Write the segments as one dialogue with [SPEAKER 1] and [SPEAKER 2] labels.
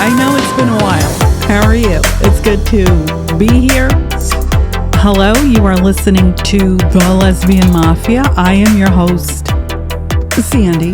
[SPEAKER 1] I know it's been a while. How are you? It's good to be here. Hello, you are listening to The Lesbian Mafia. I am your host, Sandi.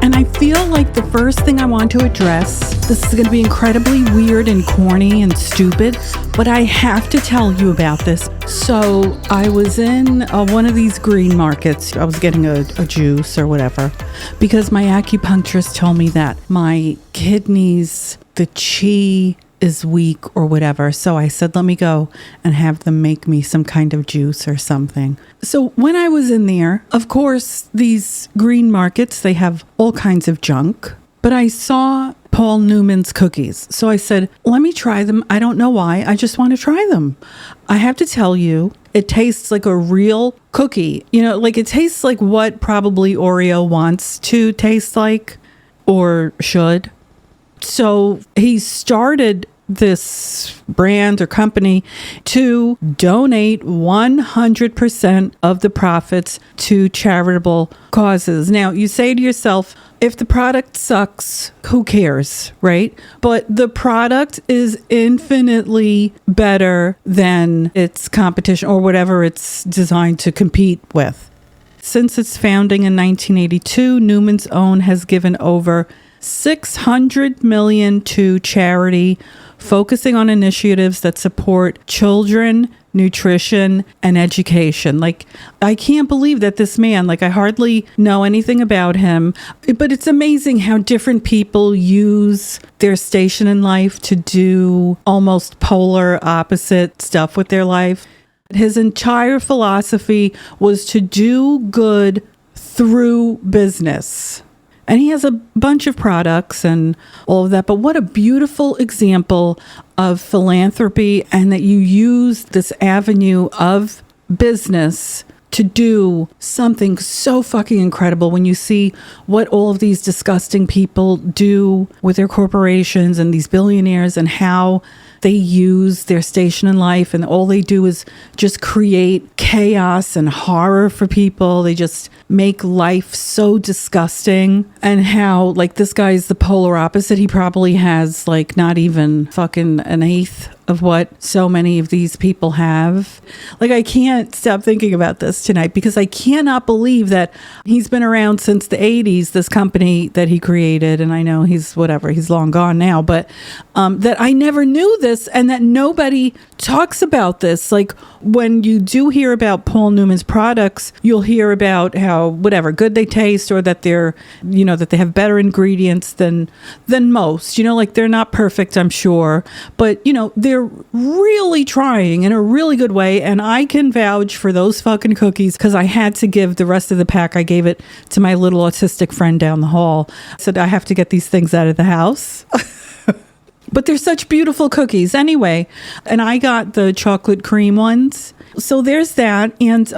[SPEAKER 1] And I feel like the first thing I want to address, this is going to be incredibly weird and corny and stupid, but I have to tell you about this. So I was in one of these green markets. I was getting a juice or whatever because my acupuncturist told me that my kidneys, the chi is weak or whatever. So I said, let me go and have them make me some kind of juice or something. So when I was in there, of course, these green markets, they have all kinds of junk, but I saw Paul Newman's cookies. So I said, let me try them. I don't know why. I just want to try them. I have to tell you, it tastes like a real cookie. You know, like it tastes like what probably Oreo wants to taste like or should. So he started this brand or company to donate 100% of the profits to charitable causes. Now, you say to yourself, if the product sucks, who cares, right? But the product is infinitely better than its competition or whatever it's designed to compete with. Since its founding in 1982, Newman's Own has given over $600 million to charity, focusing on initiatives that support children, nutrition, and education. Like, I can't believe that this man, like, I hardly know anything about him, but it's amazing how different people use their station in life to do almost polar opposite stuff with their life. His entire philosophy was to do good through business. And he has a bunch of products and all of that. But what a beautiful example of philanthropy, and that you use this avenue of business to do something so fucking incredible when you see what all of these disgusting people do with their corporations and these billionaires and how they use their station in life, and all they do is just create chaos and horror for people. They just make life so disgusting. And how, like, this guy is the polar opposite. He probably has, like, not even fucking an eighth of what so many of these people have. Like, I can't stop thinking about this tonight because I cannot believe that he's been around since the 80s, this company that he created. And I know he's long gone now, but that I never knew this and that nobody talks about this. Like, when you do hear about Paul Newman's products, you'll hear about how whatever good they taste, or that they're, you know, that they have better ingredients than most, you know, like they're not perfect, I'm sure, but you know, they're really trying in a really good way. And I can vouch for those fucking cookies because I had to give the rest of the pack. I gave it to my little autistic friend down the hall. I said, I have to get these things out of the house. But they're such beautiful cookies anyway. And I got the chocolate cream ones. So there's that. And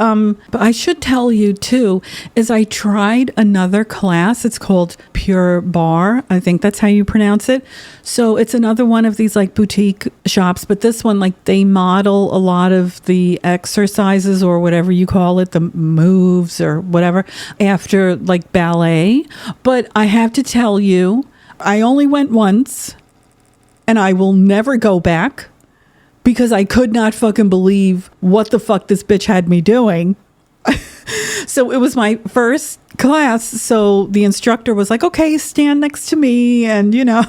[SPEAKER 1] but I should tell you too, is I tried another class. It's called Pure Barre. I think that's how you pronounce it. So it's another one of these like boutique shops. But this one, like, they model a lot of the exercises or whatever you call it, the moves or whatever, after like ballet. But I have to tell you, I only went once. And I will never go back because I could not fucking believe what the fuck this bitch had me doing. So it was my first class. So the instructor was like, okay, stand next to me and, you know,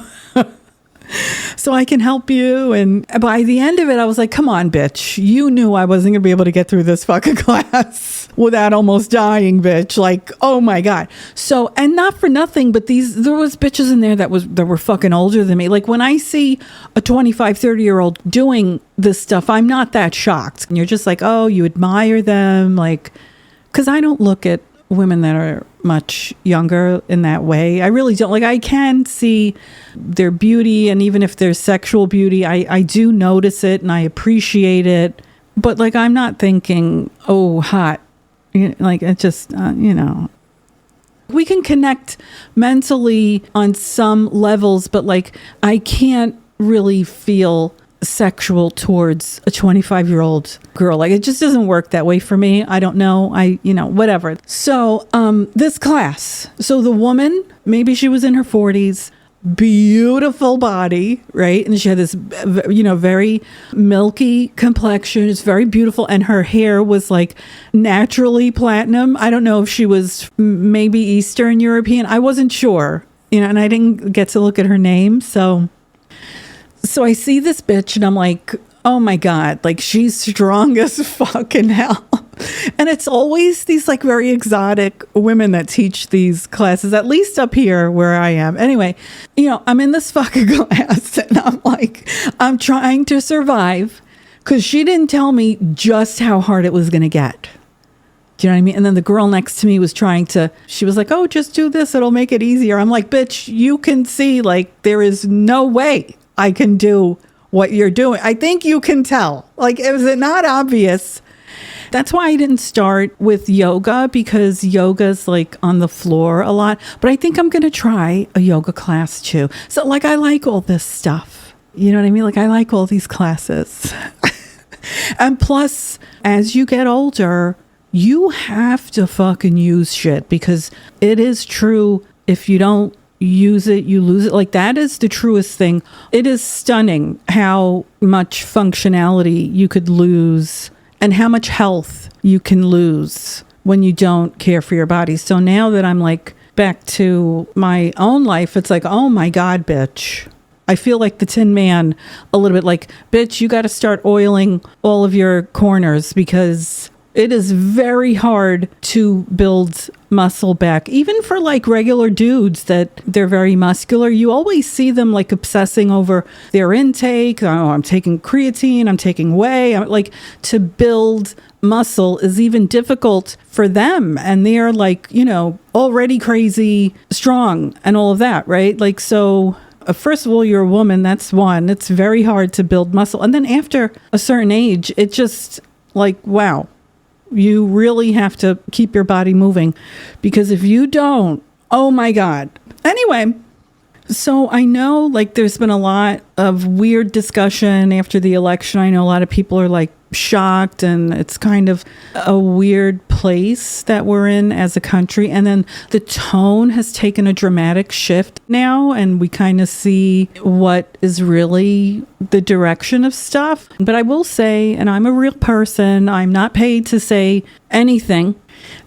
[SPEAKER 1] so I can help you. And by the end of it, I was like, come on, bitch. You knew I wasn't going to be able to get through this fucking class without almost dying, bitch. Like, oh my God. So, and not for nothing, but there was bitches in there that were fucking older than me. Like, when I see a 25, 30-year-old doing this stuff, I'm not that shocked. And you're just like, oh, you admire them. Like, because I don't look at women that are much younger in that way. I really don't. Like, I can see their beauty, and even if there's sexual beauty, I do notice it and I appreciate it. But like, I'm not thinking, oh, hot. Like, it just, you know. We can connect mentally on some levels, but like, I can't really feel sexual towards a 25-year-old girl. Like, it just doesn't work that way for me. I don't know. Whatever. So, this class. So the woman, maybe she was in her 40s, beautiful body, right? And she had this, very milky complexion. It's very beautiful. And her hair was like naturally platinum. I don't know if she was maybe Eastern European. I wasn't sure, and I didn't get to look at her name. So I see this bitch and I'm like, oh my God, like she's strong as fucking hell. And it's always these like very exotic women that teach these classes, at least up here where I am. Anyway, I'm in this fucking class and I'm like, I'm trying to survive because she didn't tell me just how hard it was going to get. Do you know what I mean? And then the girl next to me was she was like, oh, just do this. It'll make it easier. I'm like, bitch, you can see like there is no way I can do what you're doing. I think you can tell. Like, is it not obvious? That's why I didn't start with yoga, because yoga's like on the floor a lot. But I think I'm going to try a yoga class too. So like, I like all this stuff. You know what I mean? Like, I like all these classes. And plus, as you get older, you have to fucking use shit, because it is true. If you don't use it, you lose it. Like, that is the truest thing. It is stunning how much functionality you could lose and how much health you can lose when you don't care for your body. So now that I'm like back to my own life, it's like, oh my God, bitch. I feel like the Tin Man a little bit, like, bitch, you got to start oiling all of your corners, because it is very hard to build muscle back. Even for like regular dudes that they're very muscular, you always see them like obsessing over their intake. Oh, I'm taking creatine, I'm taking whey. Like, to build muscle is even difficult for them. And they're like, already crazy strong and all of that, right? Like, so first of all, you're a woman. That's one. It's very hard to build muscle. And then after a certain age, it just like, wow. You really have to keep your body moving, because if you don't, oh my God. Anyway, so I know like there's been a lot of weird discussion after the election. I know a lot of people are like shocked, and it's kind of a weird place that we're in as a country. And then the tone has taken a dramatic shift now, and we kind of see what is really the direction of stuff. But I will say, and I'm a real person, I'm not paid to say anything,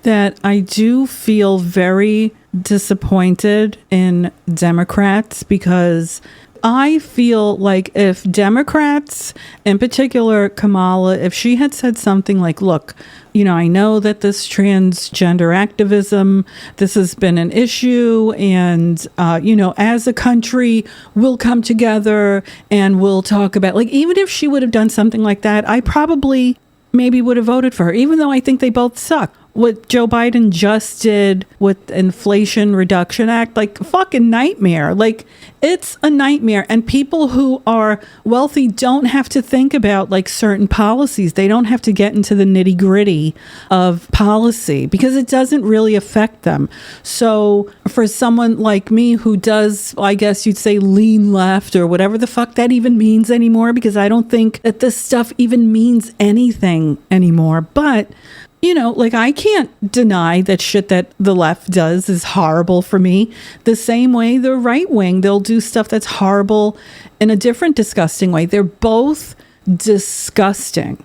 [SPEAKER 1] that I do feel very disappointed in Democrats, because I feel like if Democrats, in particular Kamala, if she had said something like, look, I know that this transgender activism, this has been an issue, and, as a country, we'll come together and we'll talk about, like, even if she would have done something like that, I probably maybe would have voted for her, even though I think they both suck. What Joe Biden just did with the Inflation Reduction Act, like, fucking nightmare. Like, it's a nightmare. And people who are wealthy don't have to think about like certain policies. They don't have to get into the nitty gritty of policy, because it doesn't really affect them. So for someone like me who does, I guess you'd say, lean left, or whatever the fuck that even means anymore, because I don't think that this stuff even means anything anymore. But like, I can't deny that shit that the left does is horrible for me. The same way the right wing, they'll do stuff that's horrible in a different disgusting way. They're both disgusting.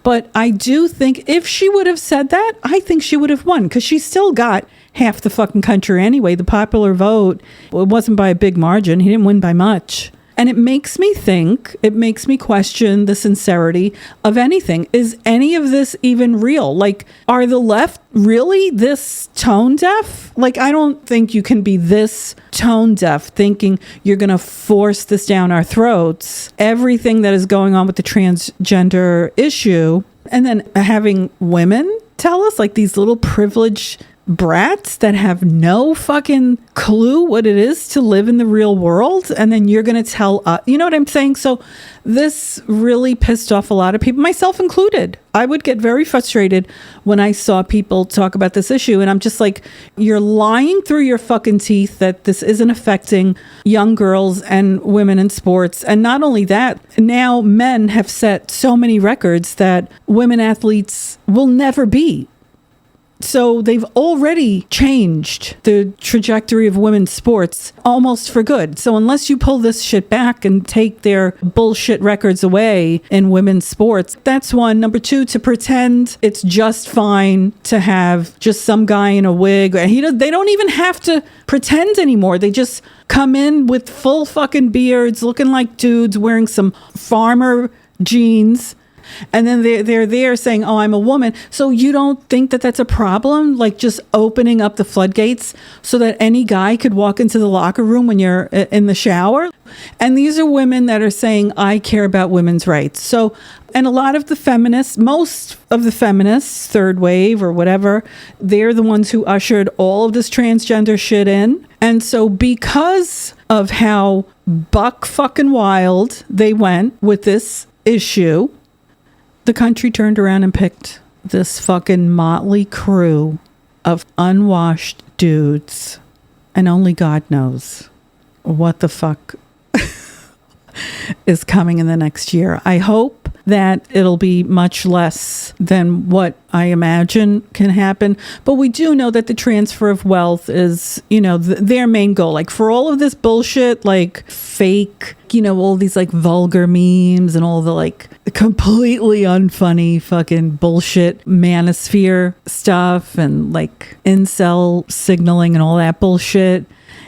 [SPEAKER 1] But I do think if she would have said that, I think she would have won, because she still got half the fucking country anyway. The popular vote, it wasn't by a big margin. He didn't win by much. And it makes me think, it makes me question the sincerity of anything. Is any of this even real? Like, are the left really this tone deaf? Like, I don't think you can be this tone deaf thinking you're going to force this down our throats. Everything that is going on with the transgender issue, and then having women tell us, like, these little privileged brats that have no fucking clue what it is to live in the real world, and then you're going to tell us, you know what I'm saying? So this really pissed off a lot of people, myself included. I would get very frustrated when I saw people talk about this issue, and I'm just like, you're lying through your fucking teeth that this isn't affecting young girls and women in sports. And not only that, now men have set so many records that women athletes will never be. So they've already changed the trajectory of women's sports almost for good. So unless you pull this shit back and take their bullshit records away in women's sports, that's one. Number two, to pretend it's just fine to have just some guy in a wig. They don't even have to pretend anymore. They just come in with full fucking beards, looking like dudes, wearing some farmer jeans. And then they're there saying, oh, I'm a woman. So you don't think that that's a problem? Like just opening up the floodgates so that any guy could walk into the locker room when you're in the shower? And these are women that are saying, I care about women's rights. So, and a lot of the feminists, most of the feminists, third wave or whatever, they're the ones who ushered all of this transgender shit in. And so because of how buck fucking wild they went with this issue, the country turned around and picked this fucking motley crew of unwashed dudes. And only God knows what the fuck is coming in the next year. I hope that it'll be much less than what I imagine can happen. But we do know that the transfer of wealth is, their main goal. Like for all of this bullshit, like fake, all these like vulgar memes and all the like completely unfunny fucking bullshit manosphere stuff and like incel signaling and all that bullshit.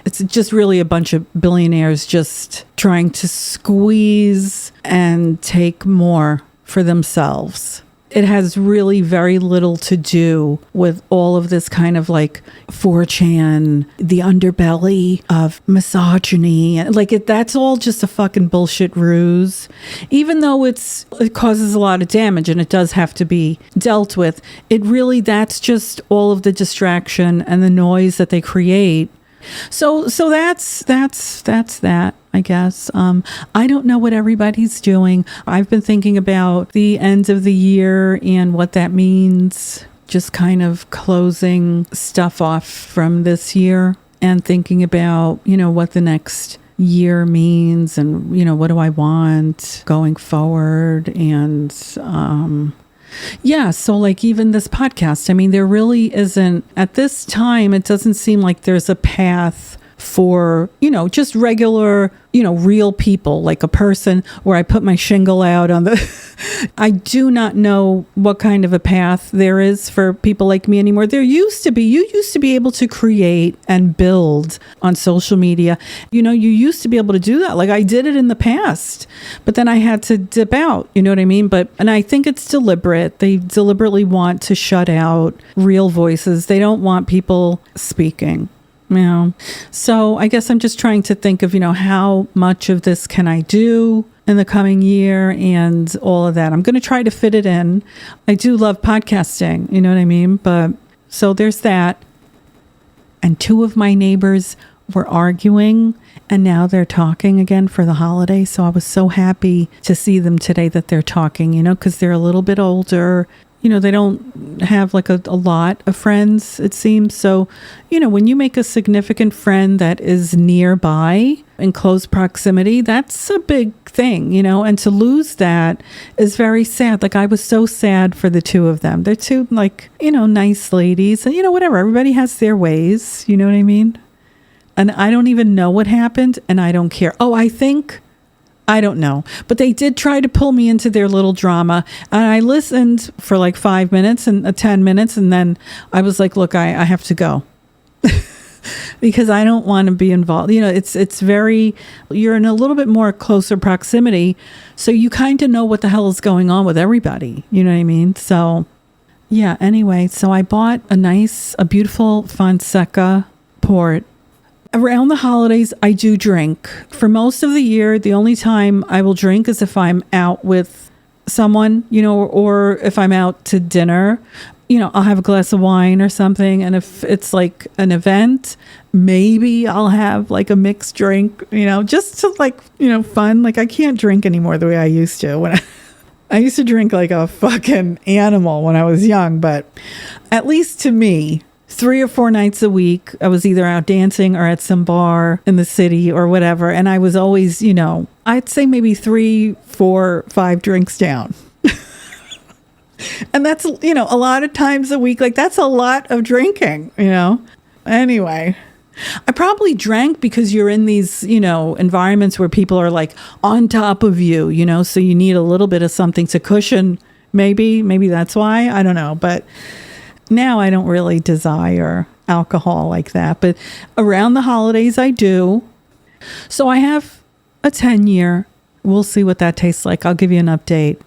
[SPEAKER 1] It's just really a bunch of billionaires just trying to squeeze and take more for themselves. It has really very little to do with all of this kind of like 4chan, the underbelly of misogyny. That's all just a fucking bullshit ruse. Even though it causes a lot of damage and it does have to be dealt with, that's just all of the distraction and the noise that they create. So that's that, I guess. I don't know what everybody's doing. I've been thinking about the end of the year and what that means, just kind of closing stuff off from this year and thinking about, what the next year means and, what do I want going forward. And, so like even this podcast, I mean, there really isn't, at this time, it doesn't seem like there's a path for, just regular, real people, like a person where I put my shingle out on I do not know what kind of a path there is for people like me anymore. You used to be able to create and build on social media. You used to be able to do that. Like I did it in the past, but then I had to dip out, you know what I mean? And I think it's deliberate. They deliberately want to shut out real voices. They don't want people speaking. So I guess I'm just trying to think of, how much of this can I do in the coming year and all of that. I'm going to try to fit it in. I do love podcasting, you know what I mean? But so there's that. And two of my neighbors were arguing and now they're talking again for the holiday. So I was so happy to see them today that they're talking, because they're a little bit older. They don't have like a lot of friends, it seems. So, when you make a significant friend that is nearby in close proximity, that's a big thing, and to lose that is very sad. Like I was so sad for the two of them. They're two like, nice ladies and, whatever. Everybody has their ways. You know what I mean? And I don't even know what happened and I don't care. Oh, I don't know, but they did try to pull me into their little drama and I listened for like 5 minutes and 10 minutes. And then I was like, look, I have to go because I don't want to be involved. It's very, you're in a little bit more closer proximity. So you kind of know what the hell is going on with everybody. You know what I mean? So yeah, anyway, so I bought a beautiful Fonseca port. Around the holidays, I do drink. For most of the year, the only time I will drink is if I'm out with someone, or if I'm out to dinner, I'll have a glass of wine or something. And if it's like an event, maybe I'll have like a mixed drink, just to like, fun. Like I can't drink anymore the way I used to. When I used to drink like a fucking animal when I was young, but at least to me, 3 or 4 nights a week, I was either out dancing or at some bar in the city or whatever. And I was always, I'd say maybe 3, 4, 5 drinks down. And that's, a lot of times a week. Like, that's a lot of drinking, Anyway, I probably drank because you're in these, environments where people are like on top of you, so you need a little bit of something to cushion. Maybe that's why. I don't know. But now I don't really desire alcohol like that. But around the holidays, I do. So I have a 10-year. We'll see what that tastes like. I'll give you an update.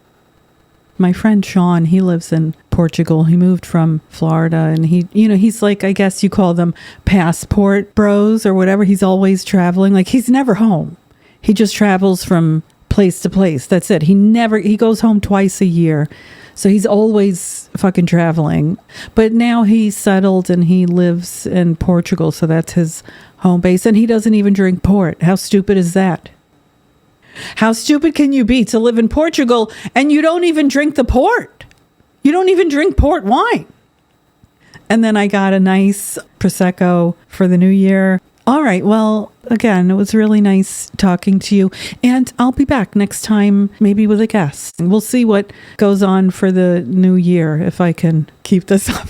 [SPEAKER 1] My friend Sean, he lives in Portugal. He moved from Florida, and he's like, I guess you call them passport bros or whatever. He's always traveling. Like, he's never home. He just travels from place to place. That's it. He goes home twice a year. So he's always fucking traveling. But now he's settled and he lives in Portugal. So that's his home base. And he doesn't even drink port. How stupid is that? How stupid can you be to live in Portugal and you don't even drink the port? You don't even drink port wine. And then I got a nice Prosecco for the new year. All right. Well, again, it was really nice talking to you. And I'll be back next time, maybe with a guest. We'll see what goes on for the new year, if I can keep this up.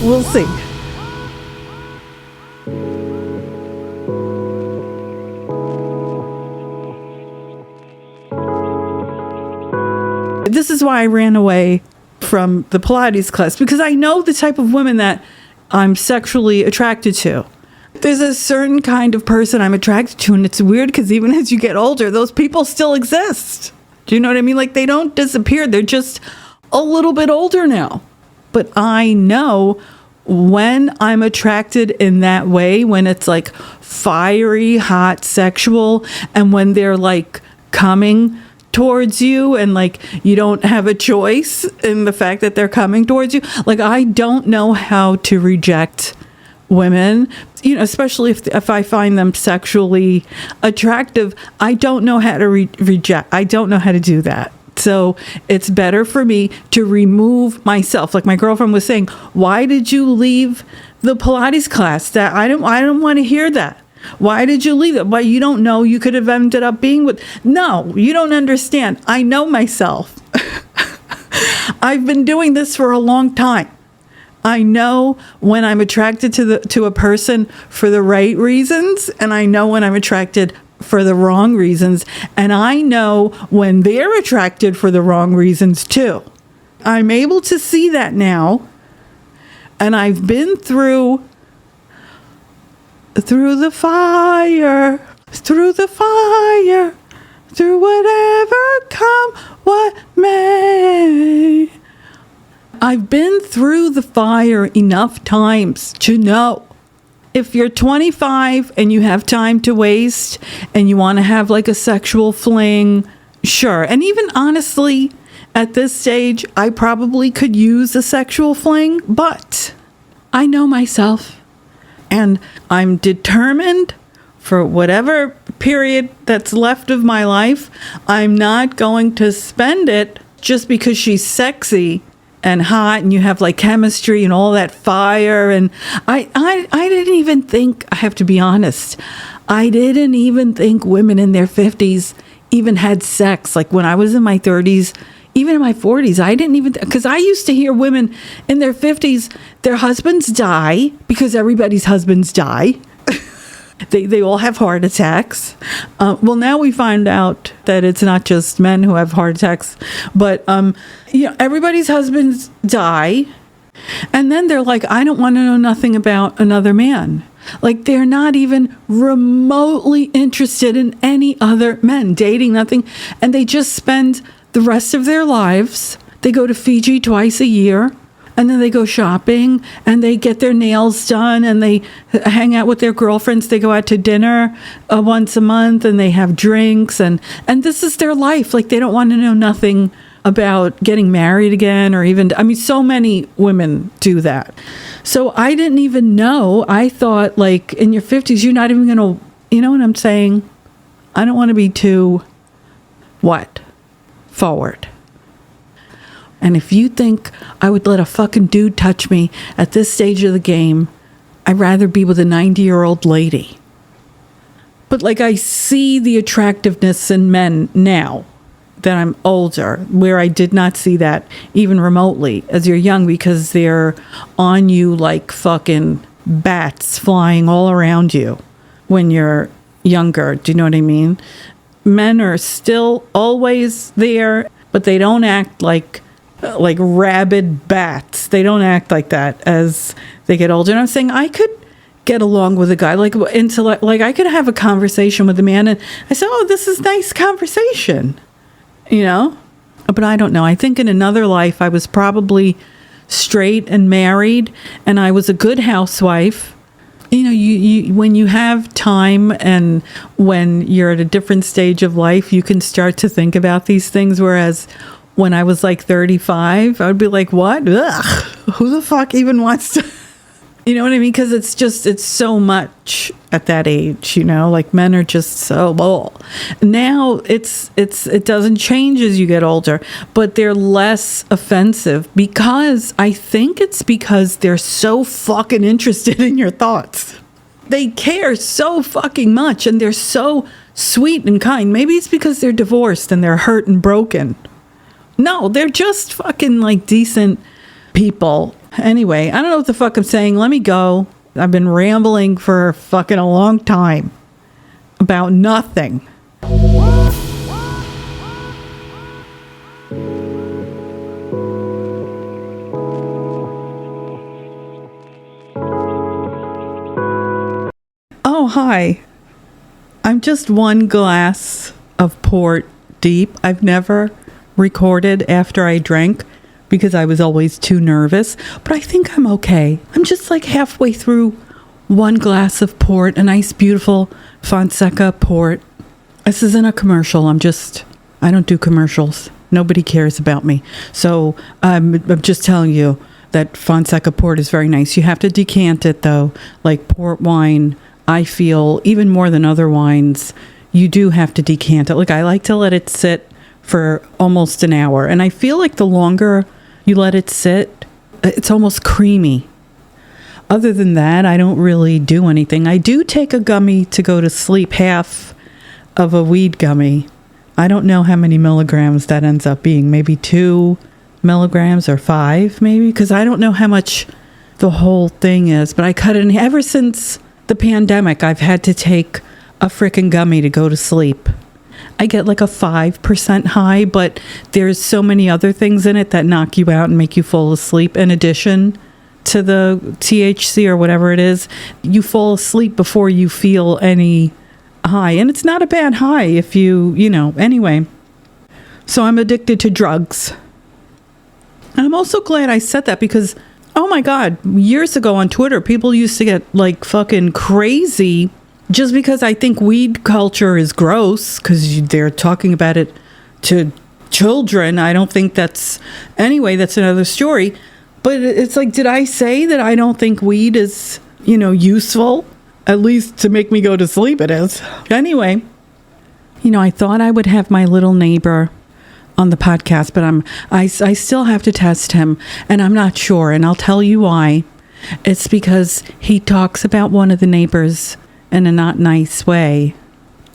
[SPEAKER 1] We'll see. This is why I ran away from the Pilates class, because I know the type of women that I'm sexually attracted to. There's a certain kind of person I'm attracted to, and it's weird because even as you get older, those people still exist. Do you know what I mean? Like, they don't disappear. They're just a little bit older now. But I know when I'm attracted in that way, when it's like fiery, hot, sexual, and when they're like coming towards you and like you don't have a choice in the fact that they're coming towards you. Like, I don't know how to reject women, especially if I find them sexually attractive. I don't know how to reject. I don't know how to do that. So it's better for me to remove myself. Like my girlfriend was saying, why did you leave the Pilates class? That I don't want to hear that. Why did you leave it? Well, you don't know. You could have ended up being with. No, you don't understand. I know myself. I've been doing this for a long time. I know when I'm attracted to a person for the right reasons, and I know when I'm attracted for the wrong reasons, and I know when they're attracted for the wrong reasons too. I'm able to see that now, and I've been through the fire, through whatever come what may. I've been through the fire enough times to know if you're 25 and you have time to waste and you want to have like a sexual fling, sure. And even honestly, at this stage, I probably could use a sexual fling, but I know myself and I'm determined for whatever period that's left of my life. I'm not going to spend it just because she's sexy and hot and you have like chemistry and all that fire. And I didn't even think, I have to be honest, I didn't even think women in their 50s even had sex. Like when I was in my 30s, even in my 40s, I didn't even, because I used to hear women in their 50s, their husbands die because everybody's husbands die. They all have heart attacks. Well, now we find out that it's not just men who have heart attacks, but everybody's husbands die. And then they're like, I don't want to know nothing about another man. Like they're not even remotely interested in any other men, dating, nothing. And they just spend the rest of their lives. They go to Fiji twice a year. And then they go shopping and they get their nails done and they hang out with their girlfriends. They go out to dinner once a month and they have drinks and this is their life. Like they don't want to know nothing about getting married again or even, so many women do that. So I didn't even know. I thought like in your 50s, you're not even going to, you know what I'm saying? I don't want to be too, forward. And if you think I would let a fucking dude touch me at this stage of the game, I'd rather be with a 90-year-old lady. But like I see the attractiveness in men now. that I'm older, where I did not see that even remotely as you're young, because they're on you like fucking bats flying all around you when you're younger. Do you know what I mean? Men are still always there, but they don't act like rabid bats. They don't act like that as they get older. And I'm saying I could get along with a guy like I could have a conversation with a man, and I said, "Oh, this is nice conversation," you know. But I don't know. I think in another life I was probably straight and married, and I was a good housewife. You know, you when you have time and when you're at a different stage of life, you can start to think about these things. Whereas when I was like 35, I would be like, what? Ugh, who the fuck even wants to, you know what I mean? Because it's so much at that age, you know, like men are just so bull. Now it doesn't change as you get older, but they're less offensive because I think it's because they're so fucking interested in your thoughts. They care so fucking much and they're so sweet and kind. Maybe it's because they're divorced and they're hurt and broken. No, they're just fucking like decent people. Anyway, I don't know what the fuck I'm saying. Let me go. I've been rambling for fucking a long time about nothing. Oh, hi. I'm just one glass of port deep. I've never recorded after I drank because I was always too nervous, but I think I'm okay. I'm just like halfway through one glass of port, a nice, beautiful Fonseca port. This isn't a commercial. I don't do commercials. Nobody cares about me. So I'm just telling you that Fonseca port is very nice. You have to decant it though. Like port wine, I feel even more than other wines, you do have to decant it. Like I like to let it sit for almost an hour. And I feel like the longer you let it sit, it's almost creamy. Other than that, I don't really do anything. I do take a gummy to go to sleep, half of a weed gummy. I don't know how many milligrams that ends up being. Maybe 2 milligrams or 5, maybe. Because I don't know how much the whole thing is. But I cut it in. Ever since the pandemic, I've had to take a frickin' gummy to go to sleep. I get like a 5% high, but there's so many other things in it that knock you out and make you fall asleep. In addition to the THC or whatever it is, you fall asleep before you feel any high. And it's not a bad high if you know, anyway. So I'm addicted to drugs. And I'm also glad I said that because, oh my God, years ago on Twitter, people used to get like fucking crazy just because I think weed culture is gross, because they're talking about it to children. I don't think that's another story. But it's like, did I say that I don't think weed is, you know, useful? At least to make me go to sleep, it is. Anyway, you know, I thought I would have my little neighbor on the podcast, but I still have to test him, and I'm not sure, and I'll tell you why. It's because he talks about one of the neighbors in a not nice way,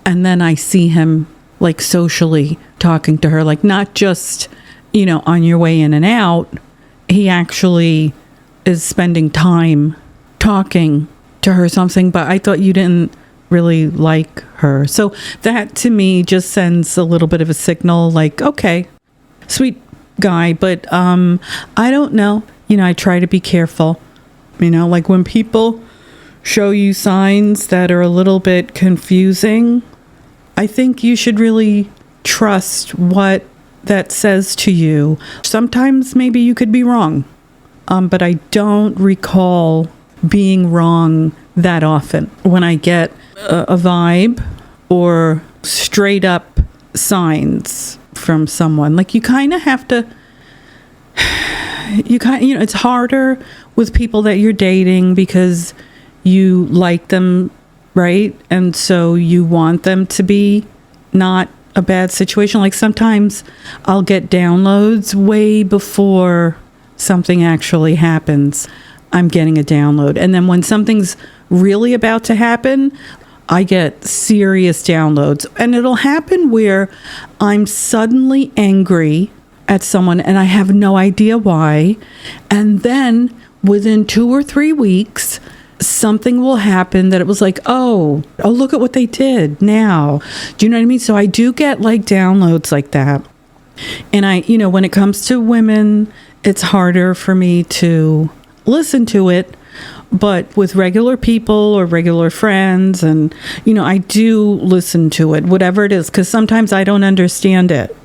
[SPEAKER 1] and then I see him like socially talking to her, like not just, you know, on your way in and out. He actually is spending time talking to her something, but I thought you didn't really like her. So that to me just sends a little bit of a signal like, okay, sweet guy, but I don't know. You know, I try to be careful. You know, like when people show you signs that are a little bit confusing, I think you should really trust what that says to you. Sometimes maybe you could be wrong, but I don't recall being wrong that often. When I get a vibe or straight up signs from someone, like you kind of have to, you know, it's harder with people that you're dating because you like them, right? And so you want them to be not a bad situation. Like sometimes I'll get downloads way before something actually happens. I'm getting a download. And then when something's really about to happen, I get serious downloads. And it'll happen where I'm suddenly angry at someone and I have no idea why. And then within 2 or 3 weeks, something will happen that it was like, oh, look at what they did now. Do you know what I mean? So I do get like downloads like that. And when it comes to women, it's harder for me to listen to it. But with regular people or regular friends, and, I do listen to it, whatever it is, because sometimes I don't understand it.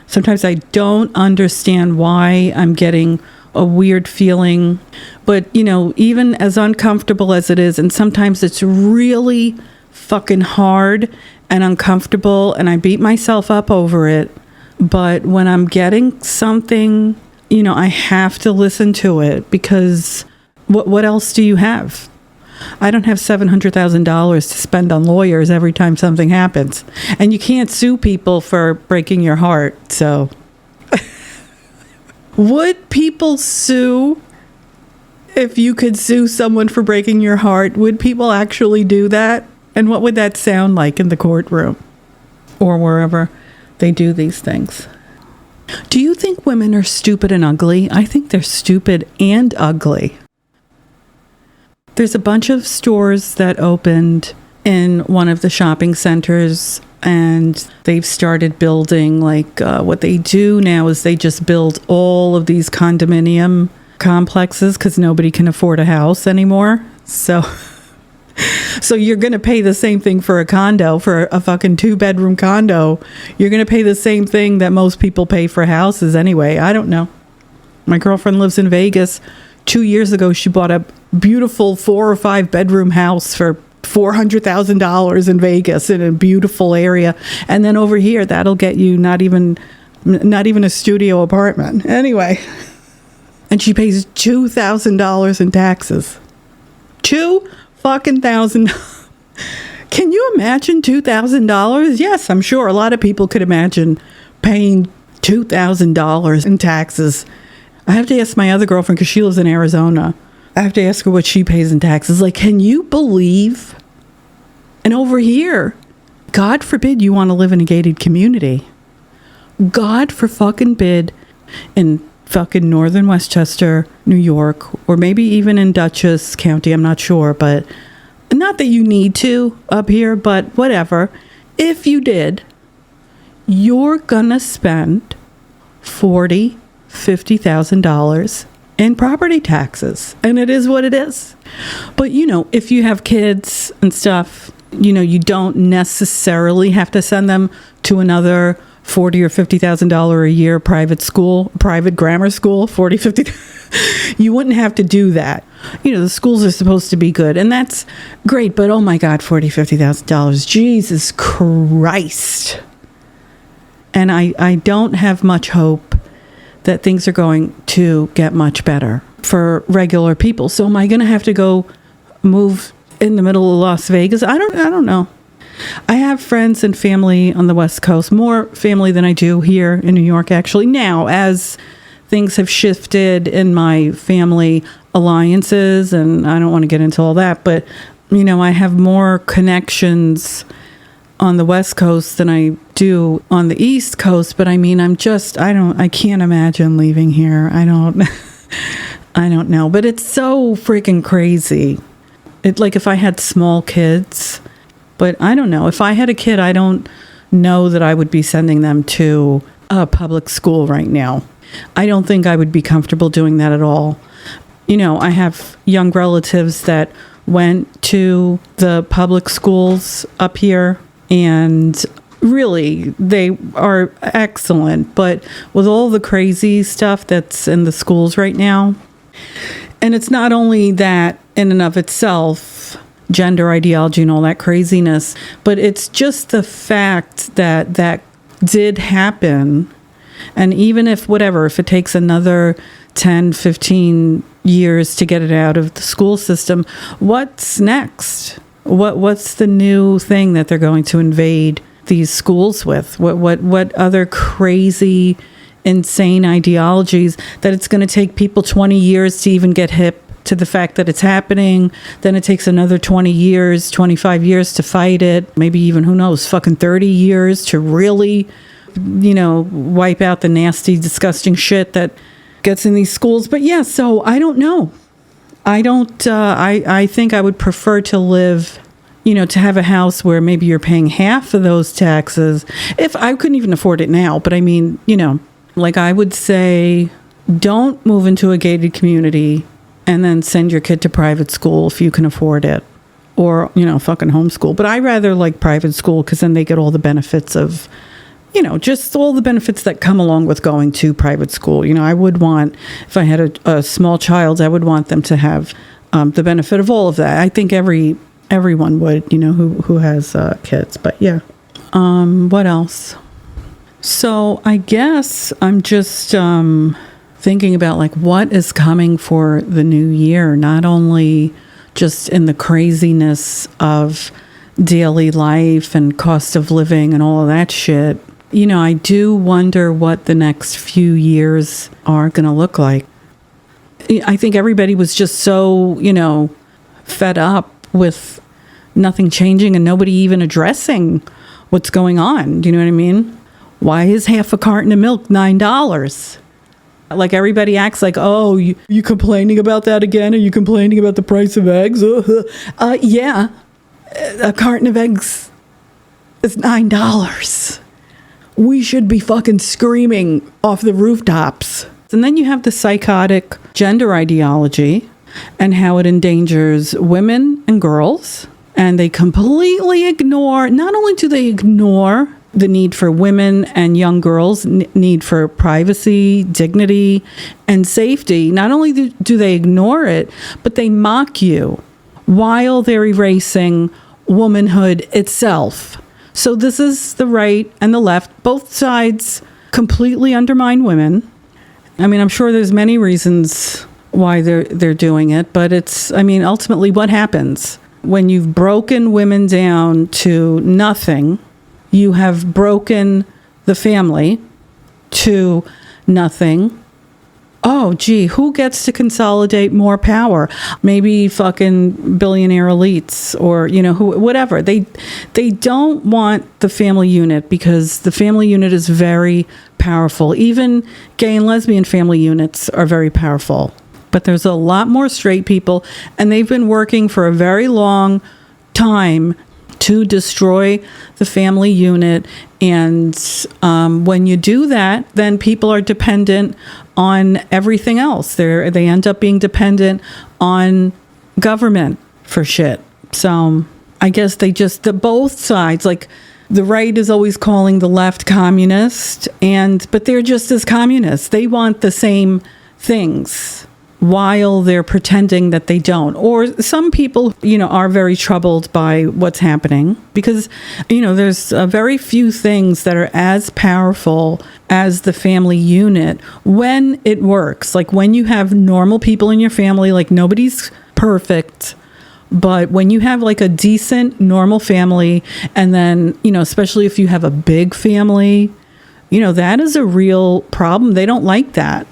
[SPEAKER 1] Sometimes I don't understand why I'm getting a weird feeling. But, even as uncomfortable as it is, and sometimes it's really fucking hard and uncomfortable, and I beat myself up over it. But when I'm getting something, I have to listen to it, because what else do you have? I don't have $700,000 to spend on lawyers every time something happens. And you can't sue people for breaking your heart, so... Would people sue if you could sue someone for breaking your heart? Would people actually do that? And what would that sound like in the courtroom or wherever they do these things? Do you think women are stupid and ugly? I think they're stupid and ugly. There's a bunch of stores that opened in one of the shopping centers, and they've started building, what they do now is they just build all of these condominium complexes because nobody can afford a house anymore. So you're going to pay the same thing for a condo, for a fucking 2-bedroom condo. You're going to pay the same thing that most people pay for houses anyway. I don't know. My girlfriend lives in Vegas. 2 years ago, she bought a beautiful 4 or 5 bedroom house for $400,000 in Vegas in a beautiful area. And then over here, that'll get you not even a studio apartment. Anyway. And she pays $2,000 in taxes. $2,000. Can you imagine $2,000? Yes, I'm sure a lot of people could imagine paying $2,000 in taxes. I have to ask my other girlfriend, because she lives in Arizona. I have to ask her what she pays in taxes. Can you believe? And over here, God forbid you want to live in a gated community. God for fucking bid in fucking northern Westchester, New York, or maybe even in Dutchess County, I'm not sure, but not that you need to up here, but whatever. If you did, you're gonna spend $50,000 in property taxes, and it is what it is. But if you have kids and stuff, you don't necessarily have to send them to another $40,000 or $50,000 a year private grammar school. 40, 50. You wouldn't have to do that. The schools are supposed to be good, and that's great. But oh my God, $40,000, $50,000, Jesus Christ! And I don't have much hope that things are going to get much better for regular people. So am I going to have to go move in the middle of Las Vegas? I don't know. I have friends and family on the West Coast, more family than I do here in New York, actually. Now, as things have shifted in my family alliances, and I don't want to get into all that, but, I have more connections on the West Coast than I do on the East Coast. But I can't imagine leaving here. I don't know. But it's so freaking crazy. If I had small kids, but I don't know. If I had a kid, I don't know that I would be sending them to a public school right now. I don't think I would be comfortable doing that at all. I have young relatives that went to the public schools up here, and really, they are excellent. But with all the crazy stuff that's in the schools right now, and it's not only that in and of itself, gender ideology and all that craziness, but it's just the fact that did happen. And even if it takes another 10, 15 years to get it out of the school system, what's next? What's the new thing that they're going to invade these schools with? What other crazy, insane ideologies that it's going to take people 20 years to even get hip to the fact that it's happening. Then it takes another 20 years, 25 years to fight it. Maybe even, who knows, fucking 30 years to really, wipe out the nasty, disgusting shit that gets in these schools. But yeah, so I don't know. I think I would prefer to live, to have a house where maybe you're paying half of those taxes. If I couldn't even afford it now, but I mean, like I would say, don't move into a gated community and then send your kid to private school if you can afford it, or, fucking homeschool. But I rather like private school because then they get all the benefits of, just all the benefits that come along with going to private school. I would want, if I had a small child, I would want them to have the benefit of all of that. I think everyone would, who has kids. But yeah. What else? So I guess I'm just thinking about like what is coming for the new year, not only just in the craziness of daily life and cost of living and all of that shit. I do wonder what the next few years are going to look like. I think everybody was just so, fed up with nothing changing and nobody even addressing what's going on. Do you know what I mean? Why is half a carton of milk $9? Like everybody acts like, oh, you complaining about that again? Are you complaining about the price of eggs? Yeah, a carton of eggs is $9. We should be fucking screaming off the rooftops. And then you have the psychotic gender ideology and how it endangers women and girls. And they completely ignore, not only do they ignore the need for women and young girls, need for privacy, dignity, and safety. Not only do they ignore it, but they mock you while they're erasing womanhood itself. So this is the right and the left. Both sides completely undermine women. I mean, I'm sure there's many reasons why they're doing it, but ultimately what happens when you've broken women down to nothing? You have broken the family to nothing. Oh, gee, who gets to consolidate more power? Maybe fucking billionaire elites or, whatever. They don't want the family unit because the family unit is very powerful. Even gay and lesbian family units are very powerful. But there's a lot more straight people, and they've been working for a very long time to destroy the family unit. And when you do that, then people are dependent on everything else. They end up being dependent on government for shit. So I guess both sides, like the right is always calling the left communist, but they're just as communist. They want the same things while they're pretending that they don't. Or some people, are very troubled by what's happening because, there's very few things that are as powerful as the family unit when it works. Like when you have normal people in your family, like nobody's perfect, but when you have like a decent, normal family, and then, especially if you have a big family, that is a real problem. They don't like that.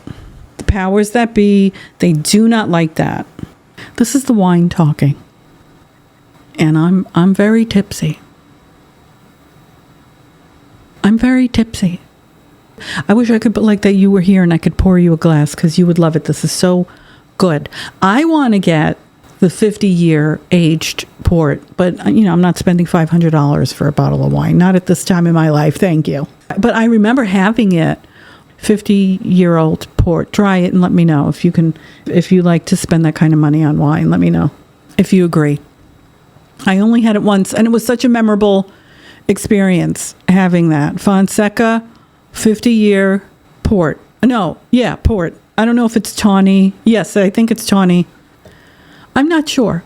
[SPEAKER 1] Powers that be, they do not like that. This is the wine talking, and I'm very tipsy. I'm very tipsy. I wish I could, like that you were here and I could pour you a glass because you would love it. This is so good. I want to get the 50-year aged port, but I'm not spending $500 for a bottle of wine. Not at this time in my life. Thank you. But I remember having it. 50-year-old port. Try it and let me know if you like to spend that kind of money on wine. Let me know if you agree. I only had it once, and it was such a memorable experience having that. Fonseca 50-year port. Port. I don't know if it's tawny. Yes, I think it's tawny. I'm not sure.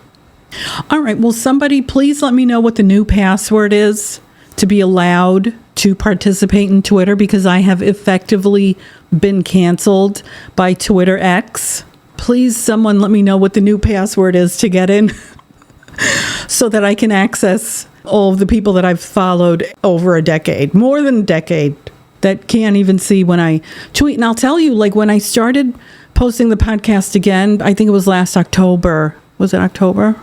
[SPEAKER 1] All right, well, somebody please let me know what the new password is to be allowed to participate in Twitter, because I have effectively been canceled by Twitter X. Please, someone let me know what the new password is to get in so that I can access all of the people that I've followed over a decade, more than a decade, that can't even see when I tweet. And I'll tell you, like when I started posting the podcast again. I think it was last October. Was it October?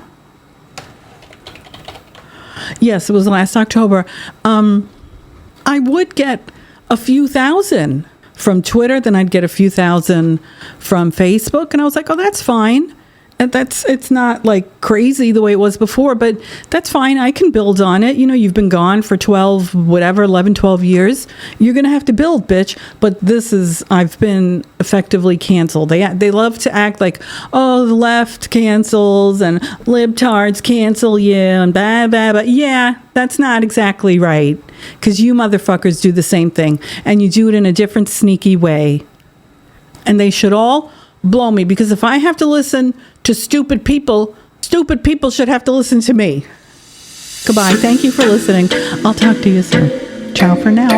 [SPEAKER 1] Yes, it was last October. I would get a few thousand from Twitter, then I'd get a few thousand from Facebook, and I was like, oh, that's fine. And it's not like crazy the way it was before, but that's fine. I can build on it. You know, you've been gone for 11, 12 years. You're going to have to build, bitch. But I've been effectively canceled. They love to act like, oh, the left cancels and libtards cancel you and blah, blah, blah. Yeah, that's not exactly right. Because you motherfuckers do the same thing. And you do it in a different sneaky way. And they should all blow me, because if I have to listen to stupid people should have to listen to me. Goodbye. Thank you for listening. I'll talk to you soon. Ciao for now.